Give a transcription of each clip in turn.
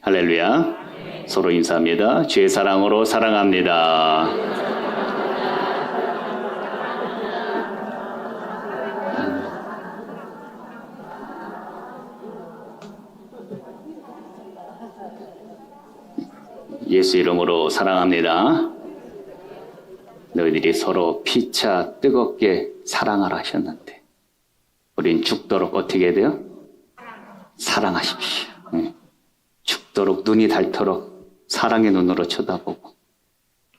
할렐루야. 서로 인사합니다. 주의 사랑으로 사랑합니다. 예수 이름으로 사랑합니다. 너희들이 서로 피차 뜨겁게 사랑하라 하셨는데 우린 죽도록 어떻게 해야 돼요? 사랑하십시오. 죽도록 눈이 닳도록 사랑의 눈으로 쳐다보고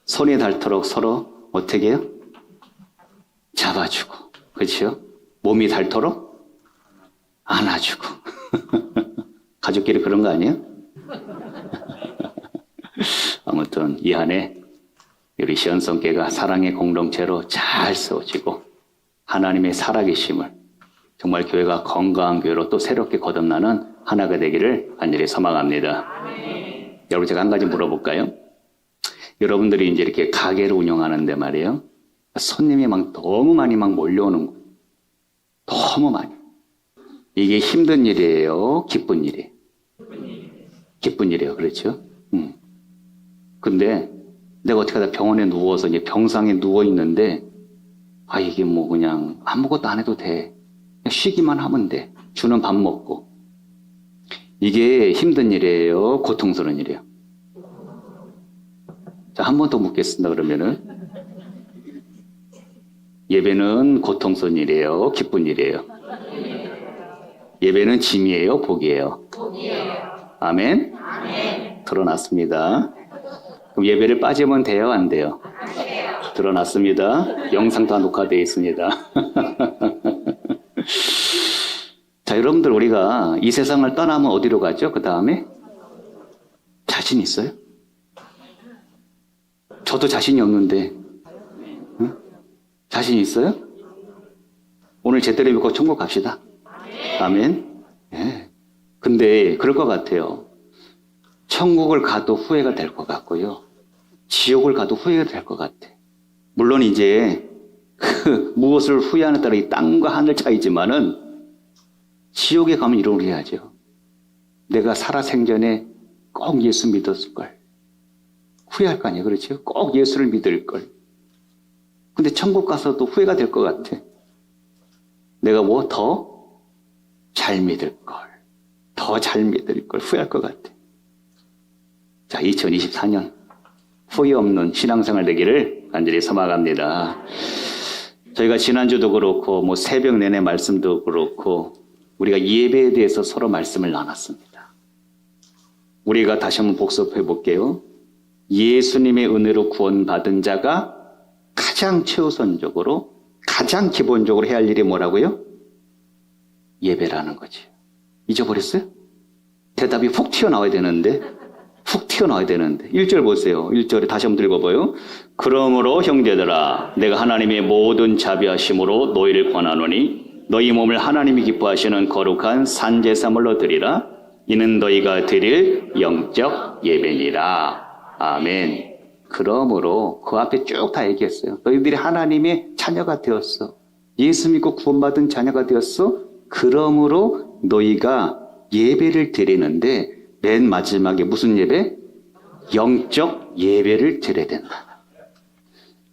손이 닳도록 서로 어떻게 해요? 잡아주고, 그렇죠? 몸이 닳도록 안아주고. 가족끼리 그런 거 아니에요? 아무튼 이 한해 우리 시온성교회가 사랑의 공동체로 잘 세워지고 하나님의 살아계심을 정말 교회가 건강한 교회로 또 새롭게 거듭나는 하나가 되기를 간절히 소망합니다. 여러분, 제가 한 가지 물어볼까요? 여러분들이 이제 이렇게 가게를 운영하는데 말이에요, 손님이 막 너무 많이 막 몰려오는 거예요. 너무 많이. 이게 힘든 일이에요? 기쁜 일이에요? 기쁜 일이에요. 그렇죠? 근데 내가 어떻게 하다 병원에 누워서 이제 병상에 누워 있는데, 이게 뭐 그냥 아무것도 안 해도 돼. 그냥 쉬기만 하면 돼. 주는 밥 먹고. 이게 힘든 일이에요? 고통스러운 일이에요? 자, 한 번 더 묻겠습니다. 그러면은. 예배는 고통스러운 일이에요? 기쁜 일이에요? 예배는 짐이에요? 복이에요? 복이에요. 아멘? 아멘. 드러났습니다. 그럼 예배를 빠지면 돼요? 안 돼요? 안 돼요. 드러났습니다. 영상 다 녹화되어 있습니다. 자, 여러분들, 우리가 이 세상을 떠나면 어디로 가죠? 그 다음에? 자신 있어요? 저도 자신이 없는데. 응? 자신 있어요? 오늘 제대로 믿고 천국 갑시다. 아멘. 네. 근데 그럴 것 같아요. 천국을 가도 후회가 될 것 같고요. 지옥을 가도 후회가 될 것 같아. 물론 이제 무엇을 후회하는 따라 이 땅과 하늘 차이지만은 지옥에 가면 이런 걸 해야죠. 내가 살아생전에 꼭 예수 믿었을걸. 후회할 거 아니에요. 그렇죠? 꼭 예수를 믿을걸. 근데 천국 가서도 후회가 될 것 같아. 내가 뭐 더 잘 믿을걸. 더 잘 믿을걸. 후회할 것 같아. 자, 2024년 후회 없는 신앙생활 되기를 간절히 소망합니다. 저희가 지난주도 그렇고 뭐 새벽 내내 말씀도 그렇고 우리가 예배에 대해서 서로 말씀을 나눴습니다. 우리가 다시 한번 복습해 볼게요. 예수님의 은혜로 구원받은 자가 가장 최우선적으로 가장 기본적으로 해야 할 일이 뭐라고요? 예배라는 거지. 잊어버렸어요? 대답이 훅 튀어나와야 되는데 1절 보세요. 1절에 다시 한번 읽어봐요. 그러므로 형제들아, 내가 하나님의 모든 자비하심으로 너희를 권하노니 너희 몸을 하나님이 기뻐하시는 거룩한 산제사물로 드리라. 이는 너희가 드릴 영적 예배니라. 아멘. 그러므로 그 앞에 쭉 다 얘기했어요. 너희들이 하나님의 자녀가 되었어. 예수 믿고 구원받은 자녀가 되었어. 그러므로 너희가 예배를 드리는데 맨 마지막에 무슨 예배? 영적 예배를 드려야 된다.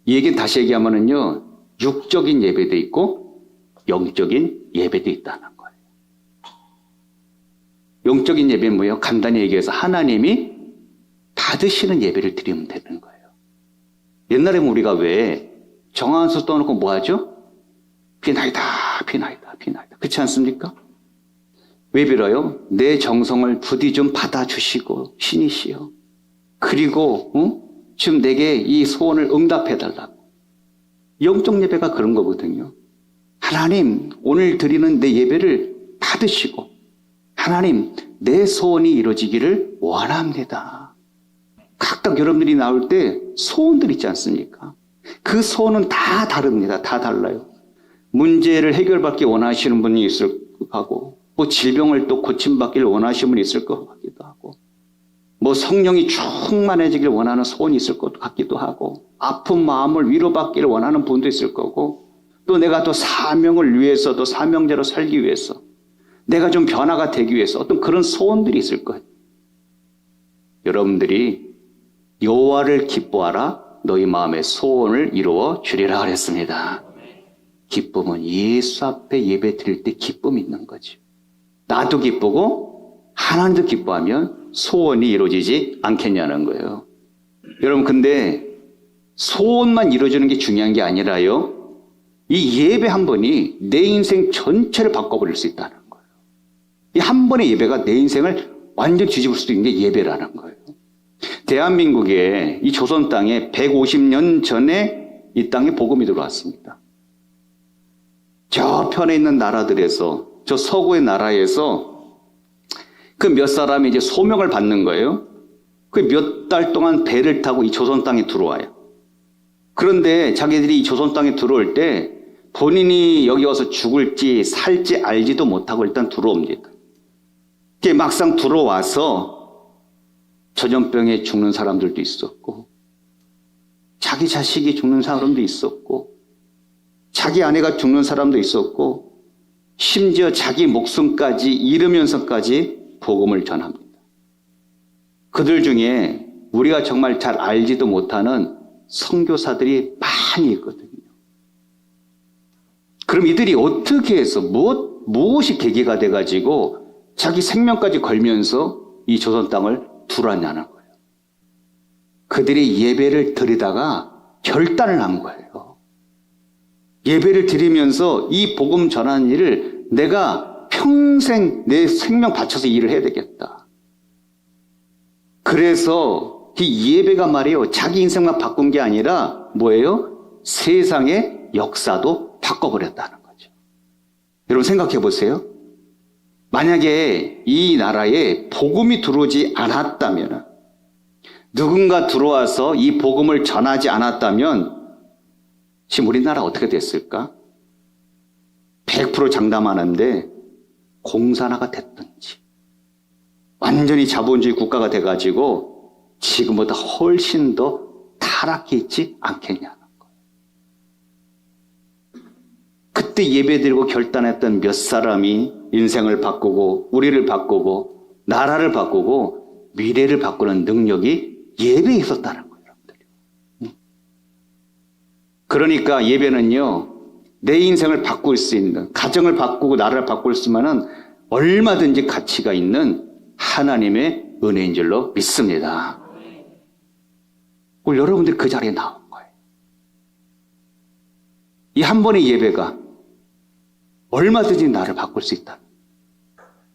이 얘기는 다시 얘기하면은요, 육적인 예배도 있고 영적인 예배도 있다는 거예요. 영적인 예배는 뭐예요? 간단히 얘기해서 하나님이 받으시는 예배를 드리면 되는 거예요. 옛날에 우리가 왜 정한 수 떠놓고 뭐 하죠? 비나이다. 그렇지 않습니까? 왜 빌어요? 내 정성을 부디 좀 받아주시고 신이시여. 그리고 지금 내게 이 소원을 응답해달라고. 영적 예배가 그런 거거든요. 하나님, 오늘 드리는 내 예배를 받으시고 하나님, 내 소원이 이루어지기를 원합니다. 각각 여러분들이 나올 때 소원들 있지 않습니까? 그 소원은 다 다릅니다. 다 달라요. 문제를 해결받기 원하시는 분이 있을 거고, 뭐 질병을 또 고침받기를 원하시는 분이 있을 것 같기도 하고, 뭐 성령이 충만해지길 원하는 소원이 있을 것 같기도 하고, 아픈 마음을 위로받기를 원하는 분도 있을 거고, 또 내가 또 사명을 위해서, 또 사명자로 살기 위해서, 내가 좀 변화가 되기 위해서 어떤 그런 소원들이 있을 거예요. 여러분들이 여호와를 기뻐하라 너희 마음의 소원을 이루어 주리라 그랬습니다. 기쁨은 예수 앞에 예배 드릴 때 기쁨이 있는 거죠. 나도 기쁘고 하나님도 기뻐하면 소원이 이루어지지 않겠냐는 거예요. 여러분 근데 소원만 이루어지는 게 중요한 게 아니라요. 이 예배 한 번이 내 인생 전체를 바꿔버릴 수 있다는 거예요. 이 한 번의 예배가 내 인생을 완전 뒤집을 수도 있는 게 예배라는 거예요. 대한민국에 이 조선 땅에 150년 전에 이 땅에 복음이 들어왔습니다. 저 편에 있는 나라들에서 저 서구의 나라에서 그 몇 사람이 이제 소명을 받는 거예요. 그 몇 달 동안 배를 타고 이 조선 땅에 들어와요. 그런데 자기들이 이 조선 땅에 들어올 때 본인이 여기 와서 죽을지 살지 알지도 못하고 일단 들어옵니다. 막상 들어와서 전염병에 죽는 사람들도 있었고 자기 자식이 죽는 사람도 있었고 자기 아내가 죽는 사람도 있었고 심지어 자기 목숨까지 잃으면서까지 복음을 전합니다. 그들 중에 우리가 정말 잘 알지도 못하는 선교사들이 많이 있거든요. 그럼 이들이 어떻게 해서 무엇이 계기가 돼가지고 자기 생명까지 걸면서 이 조선 땅을 들어왔냐는 거예요. 그들이 예배를 드리다가 결단을 한 거예요. 예배를 드리면서 이 복음 전하는 일을 내가 평생 내 생명 바쳐서 일을 해야 되겠다. 그래서 이 예배가 말이에요. 자기 인생만 바꾼 게 아니라 뭐예요? 세상의 역사도 바꿔버렸다는 거죠. 여러분 생각해 보세요. 만약에 이 나라에 복음이 들어오지 않았다면, 누군가 들어와서 이 복음을 전하지 않았다면 지금 우리나라 어떻게 됐을까? 100% 장담하는데 공산화가 됐든지 완전히 자본주의 국가가 돼가지고 지금보다 훨씬 더 타락해 있지 않겠냐는 거예요. 그때 예배드리고 결단했던 몇 사람이 인생을 바꾸고 우리를 바꾸고 나라를 바꾸고 미래를 바꾸는 능력이 예배에 있었다는 거예요. 여러분들. 그러니까 예배는요, 내 인생을 바꿀 수 있는, 가정을 바꾸고 나라를 바꿀 수 있는 얼마든지 가치가 있는 하나님의 은혜인 줄로 믿습니다. 오늘 여러분들이 그 자리에 나온 거예요. 이 한 번의 예배가 얼마든지 나를 바꿀 수 있다.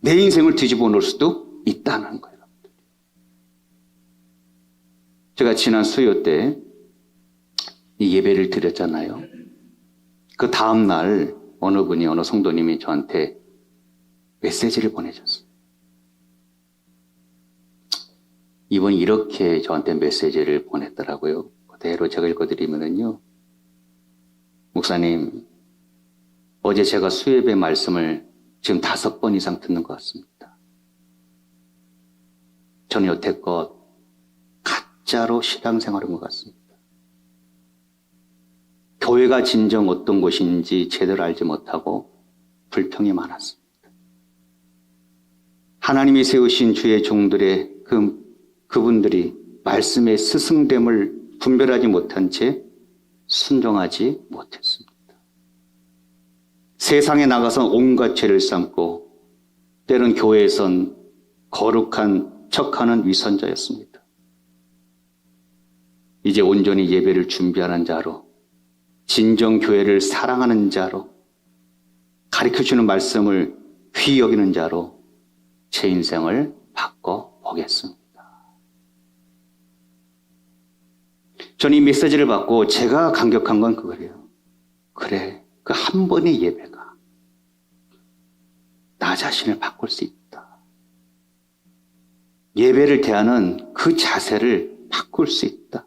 내 인생을 뒤집어 놓을 수도 있다는 거예요. 제가 지난 수요 때 이 예배를 드렸잖아요. 그 다음날 어느 분이, 어느 성도님이 저한테 메시지를 보내줬어요. 이분이 이렇게 저한테 메시지를 보냈더라고요. 그대로 제가 읽어드리면요. 목사님, 어제 제가 수요예배 말씀을 지금 5번 이상 듣는 것 같습니다. 저는 여태껏 가짜로 신앙생활한 것 같습니다. 교회가 진정 어떤 곳인지 제대로 알지 못하고 불평이 많았습니다. 하나님이 세우신 주의 종들의 그분들이 말씀의 스승됨을 분별하지 못한 채 순종하지 못했습니다. 세상에 나가서 온갖 죄를 삼고 때론 교회에선 거룩한 척하는 위선자였습니다. 이제 온전히 예배를 준비하는 자로, 진정 교회를 사랑하는 자로, 가르쳐주는 말씀을 귀히 여기는 자로 제 인생을 바꿔보겠습니다. 저는 이 메시지를 받고 제가 감격한 건 그거예요. 그래, 그 한 번의 예배가 나 자신을 바꿀 수 있다. 예배를 대하는 그 자세를 바꿀 수 있다.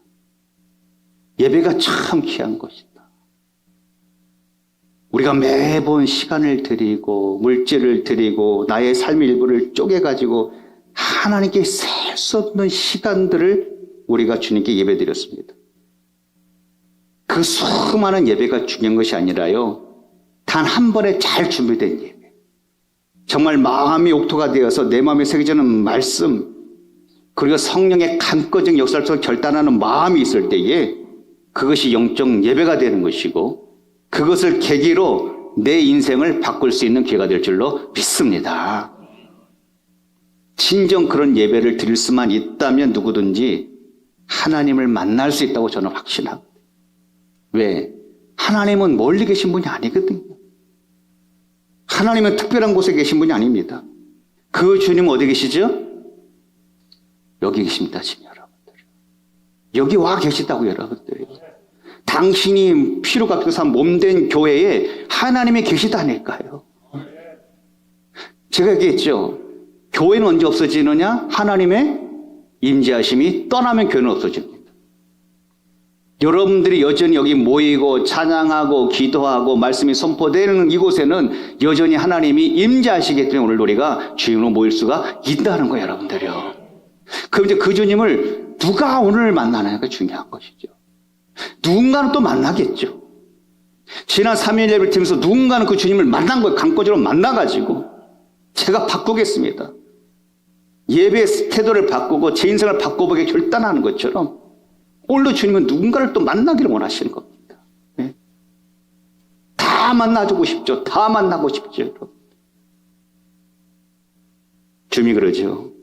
예배가 참 귀한 것이다. 우리가 매번 시간을 드리고 물질을 드리고 나의 삶의 일부를 쪼개가지고 하나님께 셀 수 없는 시간들을 우리가 주님께 예배드렸습니다. 그 수많은 예배가 중요한 것이 아니라요, 단 한 번에 잘 준비된 예배, 정말 마음이 옥토가 되어서 내 마음에 새겨지는 말씀, 그 그리고 성령의 감거적 역사를 통해 결단하는 마음이 있을 때에 그것이 영적 예배가 되는 것이고 그것을 계기로 내 인생을 바꿀 수 있는 기회가 될 줄로 믿습니다. 진정 그런 예배를 드릴 수만 있다면 누구든지 하나님을 만날 수 있다고 저는 확신합니다. 왜? 하나님은 멀리 계신 분이 아니거든요. 하나님은 특별한 곳에 계신 분이 아닙니다. 그 주님은 어디 계시죠? 여기 계십니다, 지금 여러분들. 여기 와 계시다고 여러분들. 당신이 피로 값겨서 몸된 교회에 하나님이 계시다니까요. 제가 얘기했죠. 교회는 언제 없어지느냐? 하나님의 임재하심이 떠나면 교회는 없어집니다. 여러분들이 여전히 여기 모이고 찬양하고 기도하고 말씀이 선포되는 이곳에는 여전히 하나님이 임재하시기 때문에 오늘 우리가 주님으로 모일 수가 있다는 거예요, 여러분들이요. 그럼 이제 그 주님을 누가 오늘 만나느냐가 중요한 것이죠. 누군가는 또 만나겠죠. 지난 3일 예배를 드리면서 누군가는 그 주님을 만난 거예요. 강권적으로 만나가지고 제가 바꾸겠습니다. 예배의 태도를 바꾸고 제 인생을 바꿔보게 결단하는 것처럼 오늘도 주님은 누군가를 또 만나기를 원하시는 겁니다. 네? 다 만나주고 싶죠. 다 만나고 싶죠. 주님이 그러죠.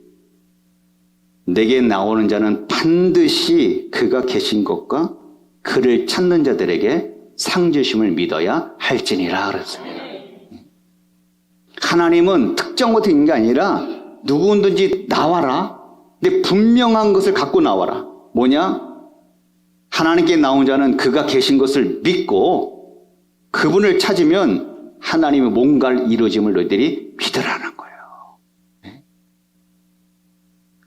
내게 나오는 자는 반드시 그가 계신 것과 그를 찾는 자들에게 상 주심을 믿어야 할지니라 그랬습니다. 하나님은 특정 같은 게 아니라 누구든지 나와라. 근데 분명한 것을 갖고 나와라. 뭐냐? 하나님께 나온 자는 그가 계신 것을 믿고 그분을 찾으면 하나님의 뭔가를 이루어짐을 너희들이 믿으라는 거예요.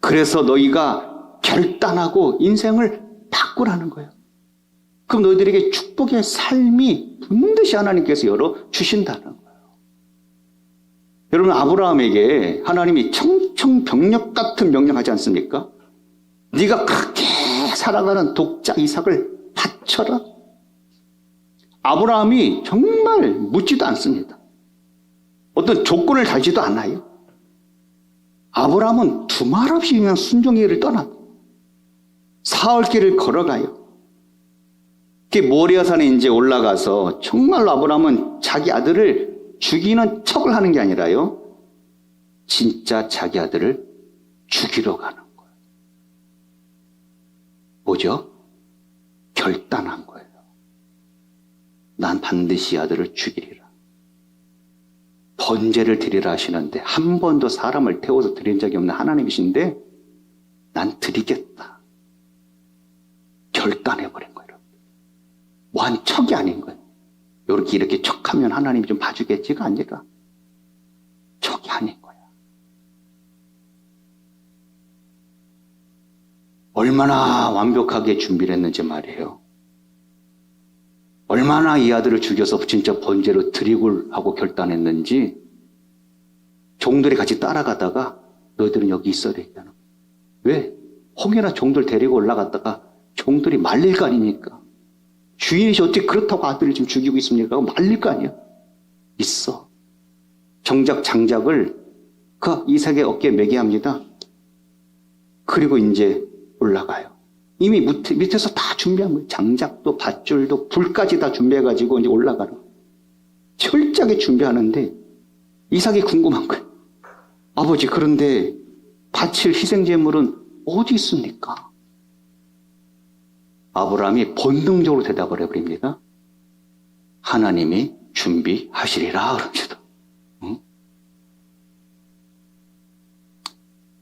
그래서 너희가 결단하고 인생을 바꾸라는 거예요. 그럼 너희들에게 축복의 삶이 반드시 하나님께서 열어주신다는 거예요. 여러분, 아브라함에게 하나님이 청청병력 같은 명령하지 않습니까? 네가 그렇게 살아가는 독자 이삭을 바쳐라. 아브라함이 정말 묻지도 않습니다. 어떤 조건을 달지도 않아요. 아브라함은 두말 없이 그냥 순종의 길을 떠납니다. 사흘길을 걸어가요. 모리아산에 이제 올라가서 정말로 아브라함은 자기 아들을 죽이는 척을 하는 게 아니라요. 진짜 자기 아들을 죽이러 가는 거예요. 뭐죠? 결단한 거예요. 난 반드시 아들을 죽이리라. 번제를 드리라 하시는데 한 번도 사람을 태워서 드린 적이 없는 하나님이신데 난 드리겠다. 결단해버린 거예요. 뭐한 척이 아닌 거예요. 이렇게 척하면 하나님이 좀 봐주겠지가 아니라 척이 아닌 거야. 얼마나 완벽하게 준비를 했는지 말이에요. 얼마나 이 아들을 죽여서 진짜 번제로 드리고 하고 결단했는지 종들이 같이 따라가다가 너희들은 여기 있어야 되잖아. 왜? 혹여나 종들 데리고 올라갔다가 종들이 말릴 거 아닙니까? 주인이 어떻게 그렇다고 아들을 지금 죽이고 있습니까? 말릴 거 아니야. 있어. 정작 장작을 그 이삭의 어깨에 매게 합니다. 그리고 이제 올라가요. 이미 밑에서 다 준비한 거예요. 장작도 밧줄도 불까지 다 준비해가지고 이제 올라가는 거예요. 철저하게 준비하는데 이삭이 궁금한 거예요. 아버지, 그런데 바칠 희생제물은 어디 있습니까? 아브라함이 본능적으로 대답을 해버립니다. 하나님이 준비하시리라 그럽니다. 응?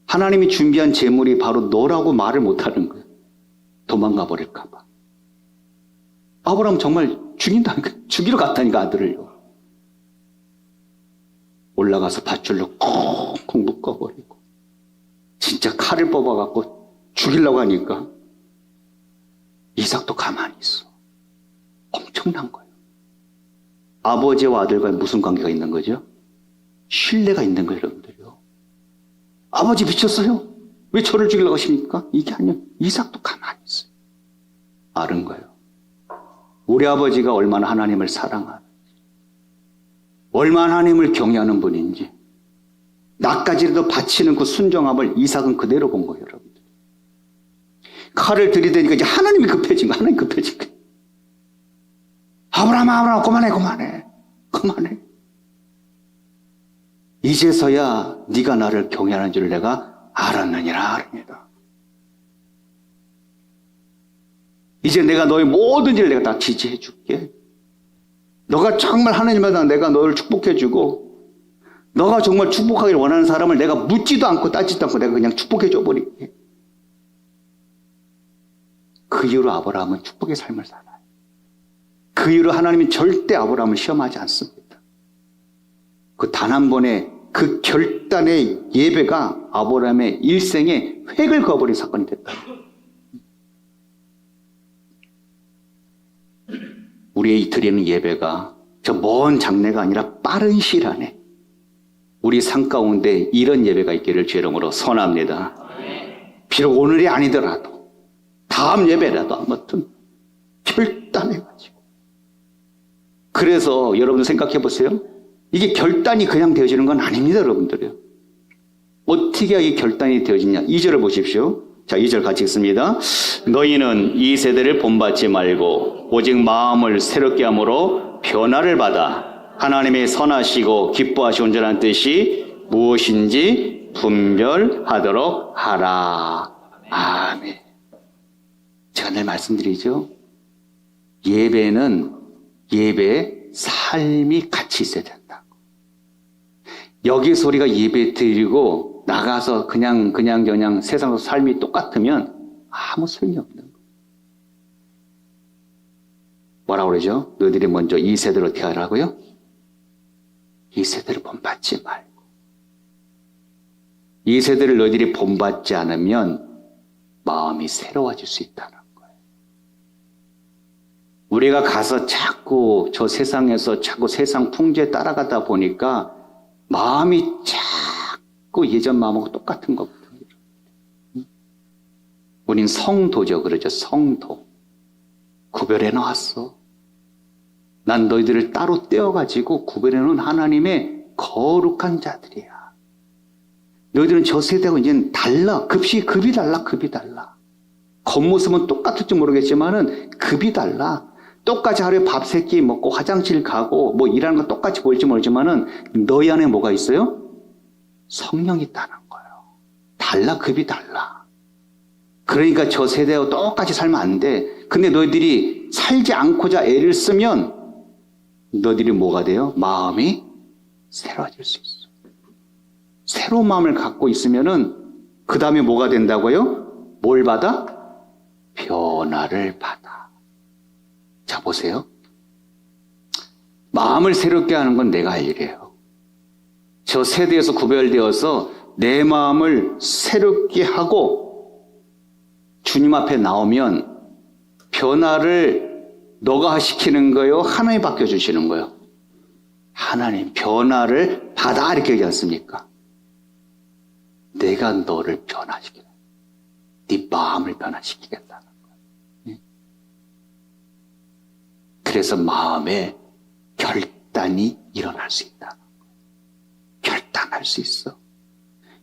하나님이 준비한 제물이 바로 너라고 말을 못하는 거예요. 도망가 버릴까 봐. 아브라함 정말 죽인다니까. 죽이러 갔다니까 아들을요. 올라가서 밧줄로 콩콩 묶어버리고 진짜 칼을 뽑아갖고 죽이려고 하니까 이삭도 가만히 있어. 엄청난 거예요. 아버지와 아들과 무슨 관계가 있는 거죠? 신뢰가 있는 거예요, 여러분들요. 아버지 미쳤어요? 왜 저를 죽이려고 하십니까? 이게 아니야. 이삭도 가만히 있어요. 아는 거예요. 우리 아버지가 얼마나 하나님을 사랑하는지, 얼마나 하나님을 경외하는 분인지, 나까지라도 바치는 그 순종함을 이삭은 그대로 본 거예요, 여러분들. 칼을 들이대니까 이제 하나님이 급해진 거야. 하나님이 급해진 거야. 아브라함아, 그만해. 이제서야 네가 나를 경외하는 줄 내가 알았느니라. 이제 내가 너의 모든 일을 내가 다 지지해 줄게. 너가 정말 하나님마다 내가 너를 축복해 주고, 너가 정말 축복하기를 원하는 사람을 내가 묻지도 않고 따지도 않고 내가 그냥 축복해 줘 버릴게. 그 이후로 아브라함은 축복의 삶을 살아요. 그 이후로 하나님은 절대 아브라함을 시험하지 않습니다. 그 단 한 번의 그 결단의 예배가 아브라함의 일생에 획을 그어버린 사건이 됐다. 우리의 드리는 예배가 저 먼 장래가 아니라 빠른 시일 안에 우리 삶 가운데 이런 예배가 있기를 주의 이름으로 선합니다. 비록 오늘이 아니더라도 다음 예배라도 아무튼 결단해가지고. 그래서 여러분 생각해 보세요. 이게 결단이 그냥 되어지는 건 아닙니다, 여러분들이요. 어떻게 이 결단이 되어지냐? 2절을 보십시오. 자, 2절 같이 읽습니다. 너희는 이 세대를 본받지 말고 오직 마음을 새롭게 함으로 변화를 받아 하나님의 선하시고 기뻐하시고 온전한 뜻이 무엇인지 분별하도록 하라. 아멘. 제가 늘 말씀드리죠. 예배는 예배의 삶이 같이 있어야 된다고. 여기서 우리가 예배 드리고 나가서 그냥 세상에서 삶이 똑같으면 아무 소용이 없는 거예요. 뭐라고 그러죠? 너희들이 먼저 이 세대를 어떻게 하라고요? 이 세대를 본받지 말고. 이 세대를 너희들이 본받지 않으면 마음이 새로워질 수 있다는 거예요. 우리가 가서 자꾸 저 세상에서 자꾸 세상 풍조에 따라가다 보니까 마음이 자꾸 예전 마음하고 똑같은 것거든요. 우린 성도죠. 그러죠. 성도. 구별해 놨어. 난 너희들을 따로 떼어가지고 구별해 놓은 하나님의 거룩한 자들이야. 너희들은 저 세대하고 이제는 달라. 급이 달라. 겉모습은 똑같을지 모르겠지만은 급이 달라. 똑같이 하루에 밥 3끼 먹고 화장실 가고 뭐 일하는 거 똑같이 보일지 모르지만은 너희 안에 뭐가 있어요? 성령이 있다는 거예요. 달라. 급이 달라. 그러니까 저 세대하고 똑같이 살면 안 돼. 근데 너희들이 살지 않고자 애를 쓰면 너희들이 뭐가 돼요? 마음이 새로워질 수 있어. 새로운 마음을 갖고 있으면은 그 다음에 뭐가 된다고요? 뭘 받아? 변화를 받아. 자, 보세요. 마음을 새롭게 하는 건 내가 할 일이에요. 저 세대에서 구별되어서 내 마음을 새롭게 하고 주님 앞에 나오면 변화를 너가 시키는 거요? 하나님 바뀌어주시는 거요? 하나님 변화를 받아 이렇게 얘기하지 않습니까? 내가 너를 변화시키겠다. 네 마음을 변화시키겠다는 거예요. 그래서 마음에 결단이 일어날 수 있다는 거예요. 결단할 수 있어.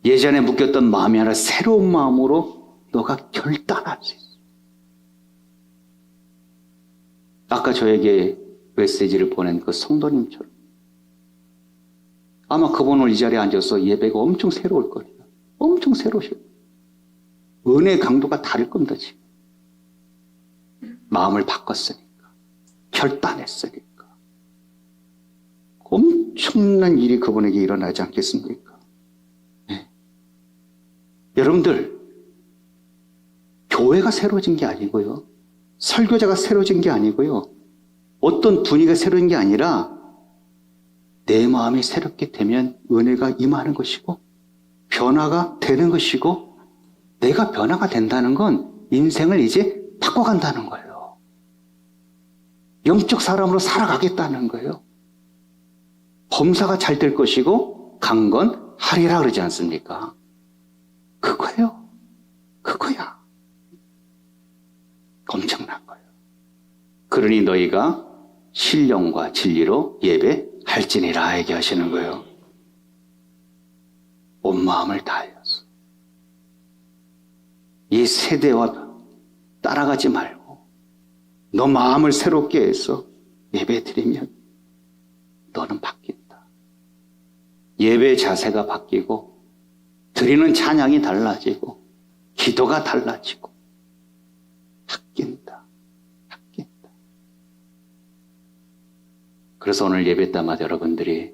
예전에 묶였던 마음이 아니라 새로운 마음으로 너가 결단할 수 있어. 아까 저에게 메시지를 보낸 그 성도님처럼 아마 그분 오늘 이 자리에 앉아서 예배가 엄청 새로울 거예요. 엄청 새로우실 거예요. 은혜의 강도가 다를 겁니다, 지금. 마음을 바꿨으니까. 결단했으니까. 엄청난 일이 그분에게 일어나지 않겠습니까? 네. 여러분들, 교회가 새로워진 게 아니고요. 설교자가 새로워진 게 아니고요. 어떤 분위기가 새로운 게 아니라 내 마음이 새롭게 되면 은혜가 임하는 것이고 변화가 되는 것이고 내가 변화가 된다는 건 인생을 이제 바꿔간다는 거예요. 영적 사람으로 살아가겠다는 거예요. 범사가 잘 될 것이고 강건하리라 그러지 않습니까? 그거예요. 그거야. 엄청난 거예요. 그러니 너희가 신령과 진리로 예배할지니라 얘기하시는 거예요. 온 마음을 다하여서 이 세대와 따라가지 말고 너 마음을 새롭게 해서 예배 드리면 너는 바뀐다. 예배 자세가 바뀌고 드리는 찬양이 달라지고 기도가 달라지고 바뀐다. 바뀐다. 그래서 오늘 예배 때마다 여러분들이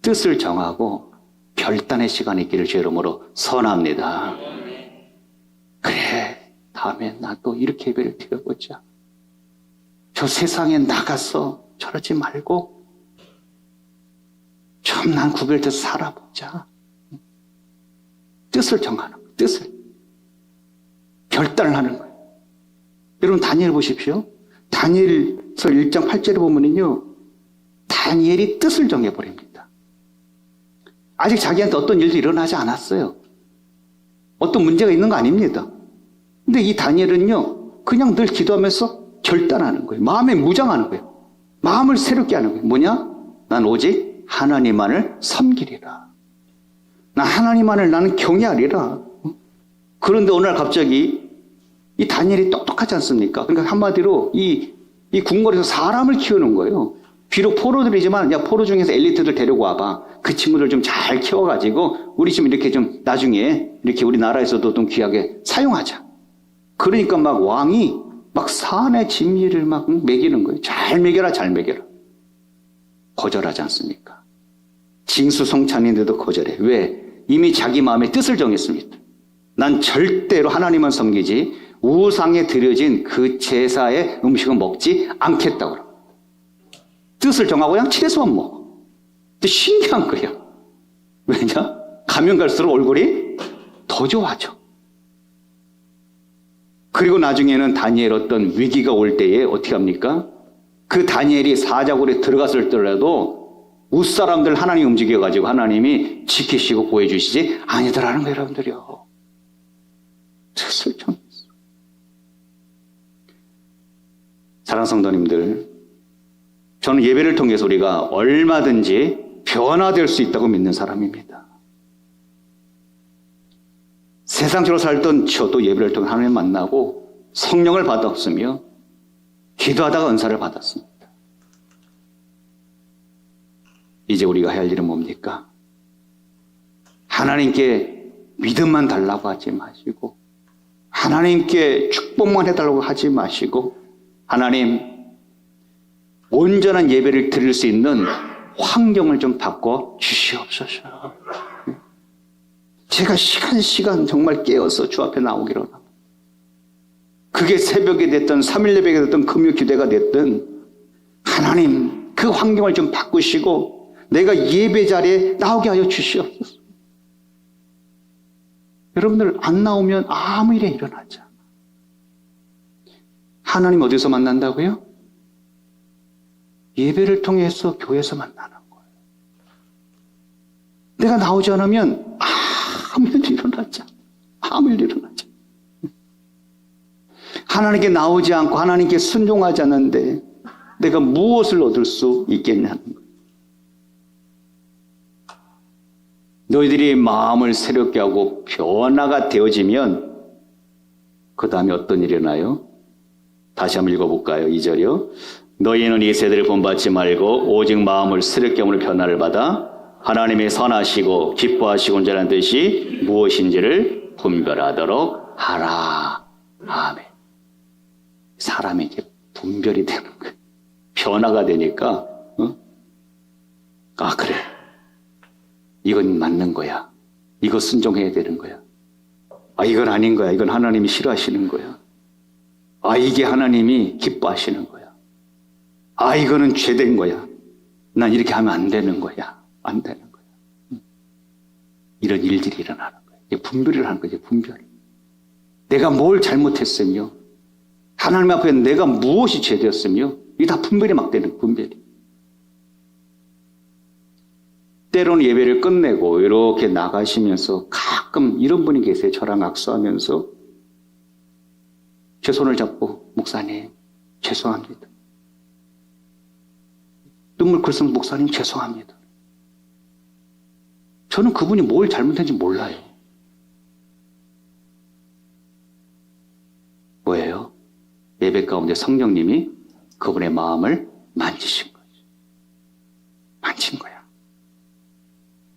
뜻을 정하고 결단의 시간이 있기를 주 이름으로 선합니다. 그래, 다음에 나도 이렇게 예배를 드려보자. 저 세상에 나가서 저러지 말고 좀 난 구별돼서 살아보자. 뜻을 정하는 거예요. 뜻을. 결단을 하는 거예요. 여러분 다니엘 보십시오. 다니엘서 1장 8절에 보면은요. 다니엘이 뜻을 정해버립니다. 아직 자기한테 어떤 일도 일어나지 않았어요. 어떤 문제가 있는 거 아닙니다. 근데 이 다니엘은요. 그냥 늘 기도하면서 결단하는 거예요. 마음에 무장하는 거예요. 마음을 새롭게 하는 거예요. 뭐냐? 난 오직 하나님만을 섬기리라. 나 하나님만을 나는 경외하리라. 그런데 오늘 갑자기 이 다니엘이 똑똑하지 않습니까? 그러니까 한마디로 이 궁궐에서 사람을 키우는 거예요. 비록 포로들이지만 야 포로 중에서 엘리트들 데리고 와봐. 그 친구들 좀 잘 키워가지고 우리 좀 이렇게 좀 나중에 이렇게 우리나라에서도 좀 귀하게 사용하자. 그러니까 막 왕이 막 산의 진미를 막 먹이는 거예요. 잘 먹여라 잘 먹여라. 거절하지 않습니까? 징수성찬인데도 거절해. 왜? 이미 자기 마음의 뜻을 정했습니다. 난 절대로 하나님만 섬기지 우상에 드려진 그 제사의 음식은 먹지 않겠다고 그래요. 뜻을 정하고 그냥 채소만 먹어. 근데 신기한 거야. 왜냐? 가면 갈수록 얼굴이 더 좋아져. 그리고 나중에는 다니엘 어떤 위기가 올 때에 어떻게 합니까? 그 다니엘이 사자굴에 들어갔을 때라도 웃사람들 하나님 움직여가지고 하나님이 지키시고 구해주시지 아니더라는 거예요, 여러분들이요. 뜻을 정했어. 사랑하는 성도님들, 저는 예배를 통해서 우리가 얼마든지 변화될 수 있다고 믿는 사람입니다. 세상적으로 살던 저도 예배를 통해 하나님 만나고 성령을 받았으며 기도하다가 은사를 받았습니다. 이제 우리가 해야 할 일은 뭡니까? 하나님께 믿음만 달라고 하지 마시고 하나님께 축복만 해달라고 하지 마시고 하나님 온전한 예배를 드릴 수 있는 환경을 좀 바꿔 주시옵소서. 제가 시간 정말 깨어서 주 앞에 나오기로 합니다. 그게 새벽이 됐든 3일 예배가 됐든 금요 기도가 됐든 하나님 그 환경을 좀 바꾸시고 내가 예배 자리에 나오게 하여 주시옵소서. 여러분들 안 나오면 아무 일이 일어나지 않아. 하나님 어디서 만난다고요? 예배를 통해서 교회에서 만나는 거예요. 내가 나오지 않으면 아무 일도 일어나지 않아. 아무 일도 일어나지 않아. 하나님께 나오지 않고 하나님께 순종하지 않는데 내가 무엇을 얻을 수 있겠냐는 거예요. 너희들이 마음을 새롭게 하고 변화가 되어지면 그 다음에 어떤 일이 일어나요? 다시 한번 읽어볼까요? 2절이요. 너희는 이 세대를 본받지 말고 오직 마음을 새롭게 함으로 변화를 받아 하나님의 선하시고 기뻐하시고 온전한 뜻이 무엇인지를 분별하도록 하라. 아멘. 사람이 이제 분별이 되는 거예요. 변화가 되니까 아 그래. 이건 맞는 거야. 이거 순종해야 되는 거야. 아, 이건 아닌 거야. 이건 하나님이 싫어하시는 거야. 아, 이게 하나님이 기뻐하시는 거야. 아, 이거는 죄된 거야. 난 이렇게 하면 안 되는 거야. 안 되는 거야. 이런 일들이 일어나는 거야. 이제 분별을 하는 거지, 분별이. 내가 뭘 잘못했으며, 하나님 앞에 내가 무엇이 죄되었으며, 이게 다 분별이 막 되는 분별이. 때로는 예배를 끝내고 이렇게 나가시면서 가끔 이런 분이 계세요. 저랑 악수하면서 제 손을 잡고 목사님 죄송합니다. 눈물 글썽 목사님 죄송합니다. 저는 그분이 뭘 잘못했는지 몰라요. 뭐예요? 예배 가운데 성령님이 그분의 마음을 만지신 거죠. 만진 거야.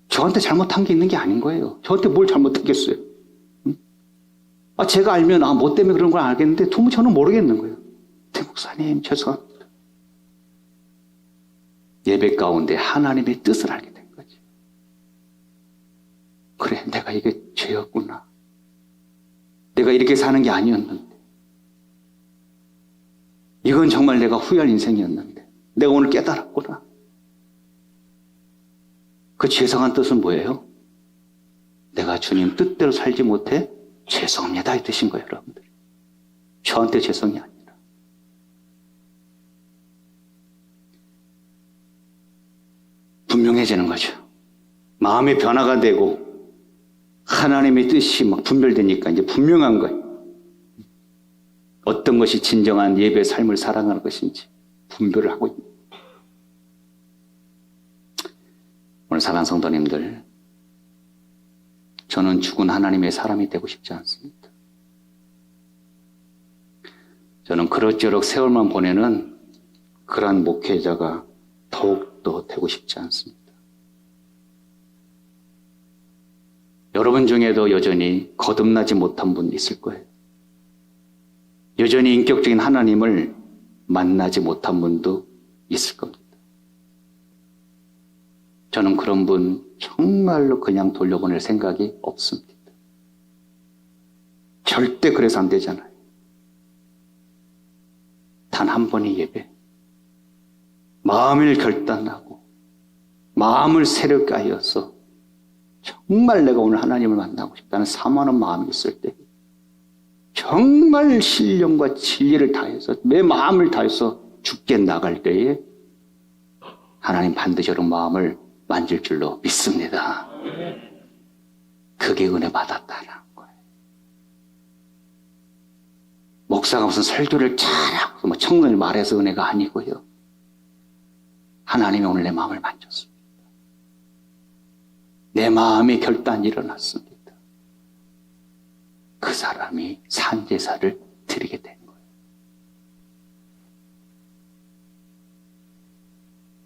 저한테 잘못한 게 있는 게 아닌 거예요. 저한테 뭘 잘못했겠어요? 응? 제가 알면 뭐 때문에 그런 걸 알겠는데 도무지 저는 모르겠는 거예요. 목사님 죄송합니다. 예배 가운데 하나님의 뜻을 알게 된 거지. 그래, 내가 이게 죄였구나. 내가 이렇게 사는 게 아니었는데. 이건 정말 내가 후회할 인생이었는데. 내가 오늘 깨달았구나. 그 죄송한 뜻은 뭐예요? 내가 주님 뜻대로 살지 못해 죄송합니다 이 뜻인 거예요, 여러분들. 저한테 죄송이 아니라. 분명해지는 거죠. 마음의 변화가 되고 하나님의 뜻이 막 분별되니까 이제 분명한 거예요. 어떤 것이 진정한 예배의 삶을 살아가는 것인지 분별을 하고 있는 거예요. 오늘 사랑하는 성도님들, 저는 죽은 하나님의 사람이 되고 싶지 않습니다. 저는 그럭저럭 세월만 보내는 그러한 목회자가 더욱더 되고 싶지 않습니다. 여러분 중에도 여전히 거듭나지 못한 분 있을 거예요. 여전히 인격적인 하나님을 만나지 못한 분도 있을 겁니다. 저는 그런 분 정말로 그냥 돌려보낼 생각이 없습니다. 절대 그래서 안 되잖아요. 단 한 번의 예배, 마음을 결단하고 마음을 새롭게 하여서 정말 내가 오늘 하나님을 만나고 싶다는 사모하는 마음이 있을 때 정말 신령과 진리를 다해서 내 마음을 다해서 죽게 나갈 때에 하나님 반드시 여러분 마음을 만질 줄로 믿습니다. 그게 은혜 받았다는 거예요. 목사가 무슨 설교를 잘하고 청년을 말해서 은혜가 아니고요. 하나님이 오늘 내 마음을 만졌습니다. 내 마음의 결단이 일어났습니다. 그 사람이 산제사를 드리게 된 거예요.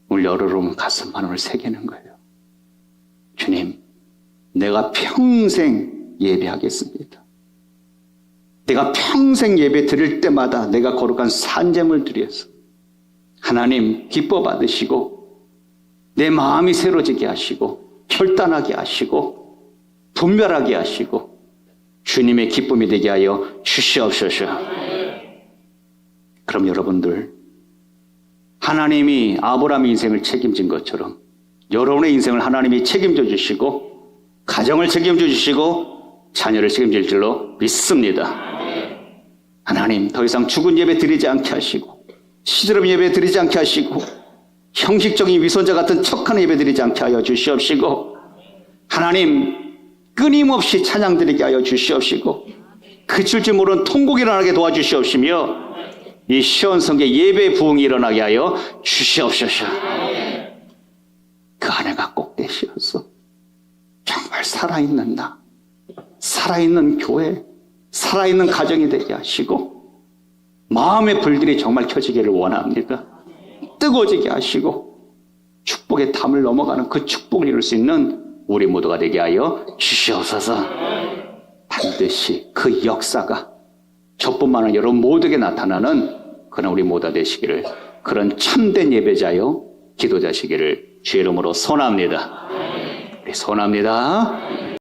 오늘 여러분 가슴만을 새기는 거예요. 주님, 내가 평생 예배하겠습니다. 내가 평생 예배 드릴 때마다 내가 거룩한 산제물 드려서 하나님 기뻐 받으시고 내 마음이 새로지게 하시고 결단하게 하시고 분별하게 하시고 주님의 기쁨이 되게 하여 주시옵소서. 그럼 여러분들 하나님이 아브라함의 인생을 책임진 것처럼 여러분의 인생을 하나님이 책임져 주시고 가정을 책임져 주시고 자녀를 책임질 줄로 믿습니다. 하나님 더 이상 죽은 예배 드리지 않게 하시고 시드름 예배 드리지 않게 하시고 형식적인 위선자 같은 척하는 예배 드리지 않게 하여 주시옵시고 하나님 끊임없이 찬양 드리게 하여 주시옵시고 그칠 줄 모르는 통곡이 일어나게 도와주시옵시며 이 시온성계 예배 부흥이 일어나게 하여 주시옵소서. 그 아내가 꼭 되시어서 정말 살아있는 나, 살아있는 교회, 살아있는 가정이 되게 하시고 마음의 불들이 정말 켜지기를 원합니다. 뜨거워지게 하시고 축복의 담을 넘어가는 그 축복을 이룰 수 있는 우리 모두가 되게 하여 주시옵소서. 반드시 그 역사가 저뿐만 아니라 여러분 모두에게 나타나는 그런 우리 모두가 되시기를, 그런 참된 예배자요 기도자시기를 주의 이름으로 소원합니다. 우리 소원합니다.